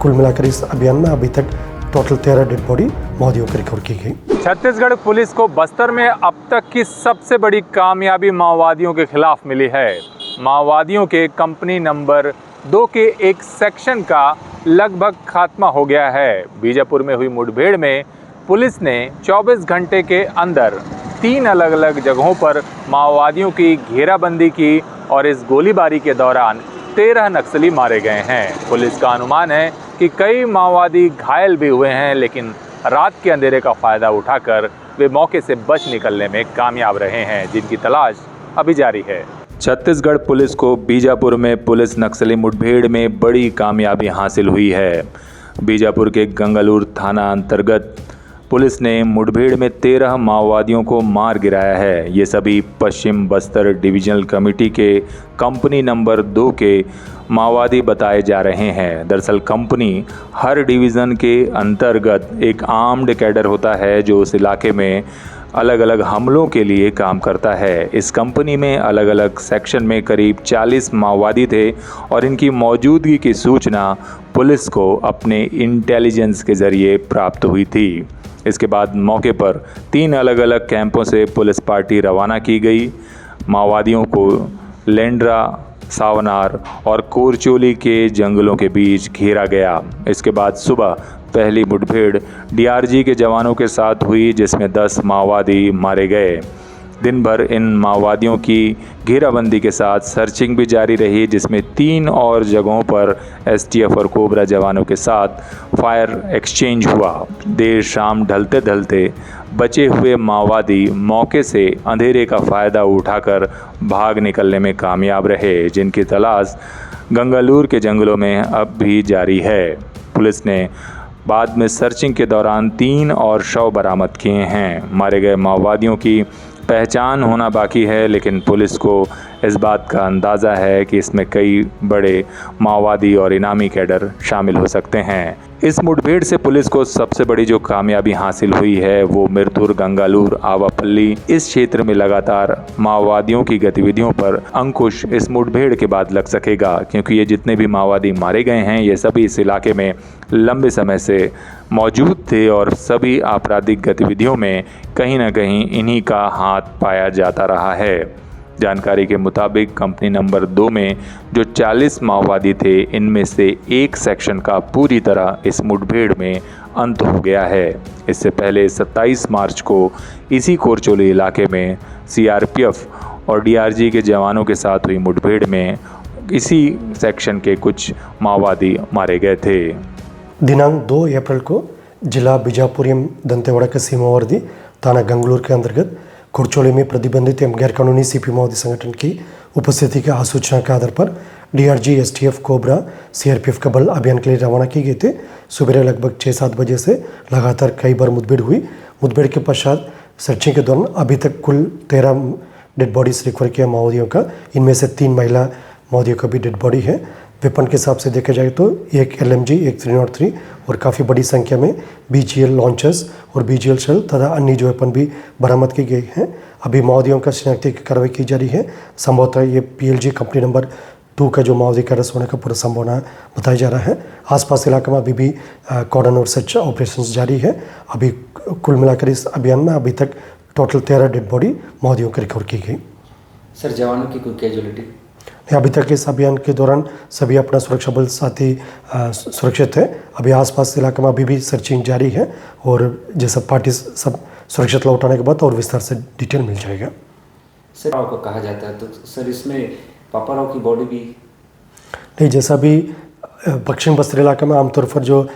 कुल मिलाकर इस अभियान में अभी तक टोटल 13 डेड बॉडी माओवादियों को रिकवर की गई। छत्तीसगढ़ पुलिस को बस्तर में अब तक की सबसे बड़ी कामयाबी माओवादियों के खिलाफ मिली है। माओवादियों के कंपनी नंबर 2 के एक सेक्शन का लगभग खात्मा हो गया है। बीजापुर में हुई मुठभेड़ में पुलिस ने 24 घंटे के अंदर 3 अलग अलग जगहों पर माओवादियों की घेराबंदी की और इस गोलीबारी के दौरान 13 नक्सली मारे गए हैं। पुलिस का अनुमान है कि कई माओवादी घायल भी हुए हैं, लेकिन रात के अंधेरे का फ़ायदा उठाकर वे मौके से बच निकलने में कामयाब रहे हैं, जिनकी तलाश अभी जारी है। छत्तीसगढ़ पुलिस को बीजापुर में पुलिस नक्सली मुठभेड़ में बड़ी कामयाबी हासिल हुई है। बीजापुर के गंगालूर थाना अंतर्गत पुलिस ने मुठभेड़ में 13 माओवादियों को मार गिराया है। ये सभी पश्चिम बस्तर डिवीजनल कमेटी के कंपनी नंबर 2 के माओवादी बताए जा रहे हैं। दरअसल कंपनी हर डिवीज़न के अंतर्गत एक आर्म्ड कैडर होता है जो उस इलाके में अलग अलग हमलों के लिए काम करता है। इस कंपनी में अलग अलग सेक्शन में करीब 40 माओवादी थे और इनकी मौजूदगी की सूचना पुलिस को अपने इंटेलिजेंस के ज़रिए प्राप्त हुई थी। इसके बाद मौके पर 3 अलग अलग कैंपों से पुलिस पार्टी रवाना की गई। माओवादियों को लेंड्रा, सावनार और कोरचोली के जंगलों के बीच घेरा गया। इसके बाद सुबह पहली मुठभेड़ डीआरजी के जवानों के साथ हुई, जिसमें 10 माओवादी मारे गए। दिन भर इन माओवादियों की घेराबंदी के साथ सर्चिंग भी जारी रही, जिसमें 3 और जगहों पर एसटीएफ और कोबरा जवानों के साथ फायर एक्सचेंज हुआ। देर शाम ढलते ढलते बचे हुए माओवादी मौके से अंधेरे का फ़ायदा उठाकर भाग निकलने में कामयाब रहे, जिनकी तलाश गंगालूर के जंगलों में अब भी जारी है। पुलिस ने बाद में सर्चिंग के दौरान 3 और शव बरामद किए हैं। मारे गए माओवादियों की पहचान होना बाकी है, लेकिन पुलिस को इस बात का अंदाज़ा है कि इसमें कई बड़े माओवादी और इनामी कैडर शामिल हो सकते हैं। इस मुठभेड़ से पुलिस को सबसे बड़ी जो कामयाबी हासिल हुई है वो मिरतुर, गंगालूर, आवापल्ली इस क्षेत्र में लगातार माओवादियों की गतिविधियों पर अंकुश इस मुठभेड़ के बाद लग सकेगा, क्योंकि ये जितने भी माओवादी मारे गए हैं ये सभी इस इलाके में लंबे समय से मौजूद थे और सभी आपराधिक गतिविधियों में कहीं ना कहीं इन्हीं का हाथ पाया जाता रहा है। जानकारी के मुताबिक कंपनी नंबर 2 में जो 40 माओवादी थे, इनमें से एक सेक्शन का पूरी तरह इस मुठभेड़ में अंत हो गया है। इससे पहले 27 मार्च को इसी कोरचोली इलाके में सीआरपीएफ और डीआरजी के जवानों के साथ हुई मुठभेड़ में इसी सेक्शन के कुछ माओवादी मारे गए थे। दिनांक 2 अप्रैल को जिला बीजापुरियम दंतेवाड़ा के सीमावर्ती थाना गंगलूर के अंतर्गत कोरचोली में प्रतिबंधित एवं गैरकानूनी सीपी माओवादी संगठन की उपस्थिति के आसूचना के आधार पर डीआरजी, एसटीएफ, कोबरा, सीआरपीएफ का बल अभियान के लिए रवाना किए गए थे। सुबह लगभग 6-7 बजे से लगातार कई बार मुठभेड़ हुई। मुठभेड़ के पश्चात सर्चिंग के दौरान अभी तक कुल 13 डेड बॉडीज रिकवर किया माओवादियों का। इनमें से 3 महिला माओवादियों का भी डेड बॉडी है। वेपन के हिसाब से देखा जाए तो एक LMG, एक 303 और काफ़ी बड़ी संख्या में BGL लॉन्चर्स और BGL शेल तथा अन्य जो वेपन भी बरामद की गई हैं। अभी माओवादियों का शिनाख्ती की कार्रवाई की जा रही है। संभवतः ये PLG कंपनी नंबर 2 का जो माओवादी का अरेस्ट होने का पूरा संभावना बताया जा रहा है। आसपास इलाके में अभी भी कॉर्डन और सर्च ऑपरेशंस जारी है। अभी कुल मिलाकर इस अभियान में अभी तक टोटल 13 डेड बॉडी माओवादियों को रिकवर की गई। सर, जवानों की कोई कैजुअलिटी? अभी तक इस अभियान के दौरान सभी अपना सुरक्षा बल साथी सुरक्षित है। अभी आसपास इलाके में अभी भी सर्चिंग जारी है और जैसा पार्टी सब सुरक्षित लौटाने के बाद और विस्तार से डिटेल मिल जाएगा। सर, आपको कहा जाता है तो सर इसमें पापाराव की बॉडी भी नहीं, जैसा भी पश्चिम बस्तर इलाके में आमतौर पर जो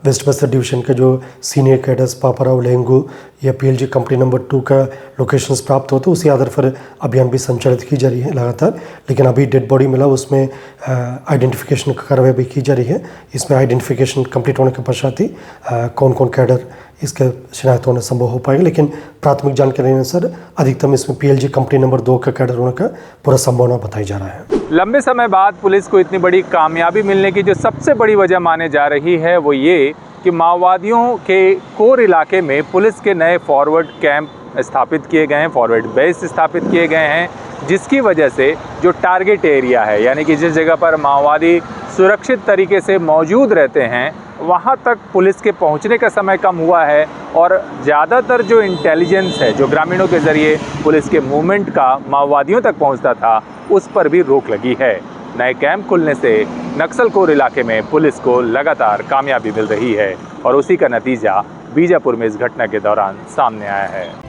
वेस्ट बस्तर डिवीजन के जो सीनियर कैडर्स पापाराव, लेंगू या PLG कंपनी नंबर 2 का लोकेशंस प्राप्त होते उसी आधार पर अभियान भी संचालित की जा रही है लगातार। लेकिन अभी डेड बॉडी मिला उसमें आइडेंटिफिकेशन की कार्रवाई भी की जा रही है। इसमें आइडेंटिफिकेशन कंप्लीट होने के पश्चात ही कौन कौन कैडर इसके शिनाख्त होना संभव हो पाएगा। लेकिन प्राथमिक जानकारी अनुसार अधिकतम इसमें PLG कंपनी नंबर 2 का कैडर होने का पूरा संभावना बताई जा रहा है। लंबे समय बाद पुलिस को इतनी बड़ी कामयाबी मिलने की जो सबसे बड़ी वजह माने जा रही है वो ये कि माओवादियों के कोर इलाके में पुलिस के नए फॉरवर्ड कैंप स्थापित किए गए हैं, फॉरवर्ड बेस स्थापित किए गए हैं, जिसकी वजह से जो टारगेट एरिया है यानी कि जिस जगह पर माओवादी सुरक्षित तरीके से मौजूद रहते हैं, वहाँ तक पुलिस के पहुँचने का समय कम हुआ है और ज़्यादातर जो इंटेलिजेंस है, जो ग्रामीणों के ज़रिए पुलिस के मूवमेंट का माओवादियों तक पहुँचता था, उस पर भी रोक लगी है। नए कैंप खुलने से नक्सल कोर इलाके में पुलिस को लगातार कामयाबी मिल रही है और उसी का नतीजा बीजापुर में इस घटना के दौरान सामने आया है।